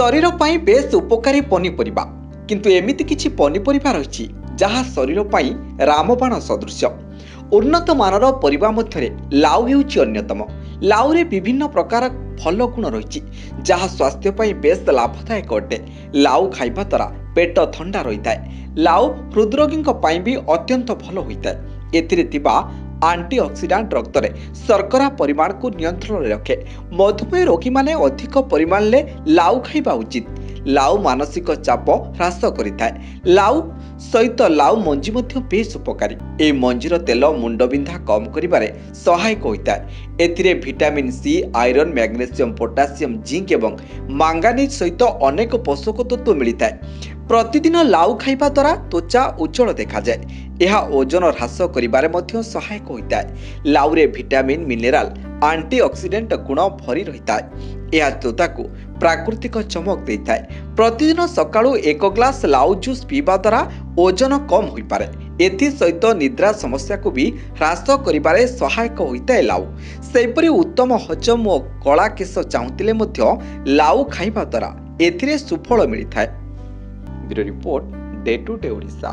शरीर Pi base उपकारी पनीपरिबा किंतु एमिति किछि पनीपरिबा रहिछि जहा शरीर पाई रामबाण सदृश। उन्नत मानर परिबा मध्यरे लाउ हेउछि अन्यतम। लाउरे विभिन्न प्रकार फल गुण रहिछि जहा स्वास्थ्य पाई बेस लाभदायक अटे। लाउ खाइबा द्वारा पेट ठंडा रहिताए। लाउ हृदरोगी पाई भी अत्यंत भल होइताए। एथिरे थिबा आंटीऑक्सीडेंट रक्त में शर्करा परिमाण को नियंत्रण में रखे। मधुमेह रोगी माने अधिक परिमाण ले लाउ खाइबा उचित। लाउ मानसिक चाप ह्रास करिथाए। लाउ सहित लाउ मंजी मध्य बेस उपकारी। ए मंजीर तेल मुंडबिंधा कम करिबारे सहायक होइताए। एथिरे vitamin C, iron, magnesium, potassium, zinc एवं मांगानीज सहित अनेक पोषक तत्व मिलिताए। प्रतिदिन लाउ खाइबा द्वारा त्वचा उज्जवल देखा जाए। यह ओजन ह्रास करिबारे मध्य सहायक होइताए। लाउरे विटामिन, मिनेराल, आंटीऑक्सीडेंट गुण भरी रहिताए। यह त्वचा को प्राकृतिक चमक देइताए। प्रतिदिन सकाळु 1 ग्लास लाउ जूस पीबा द्वारा ओजन कम होई पारे। एथि सहित निद्रा समस्या को भी ह्रास करिबारे सहायक होइताए लाउ। सेपरि उत्तम हजम और कला केश चाहुतिले मध्य लाउ खाइबा द्वारा एथिरे सुफल मिलिथाए। Bureau report, day to day Odisha.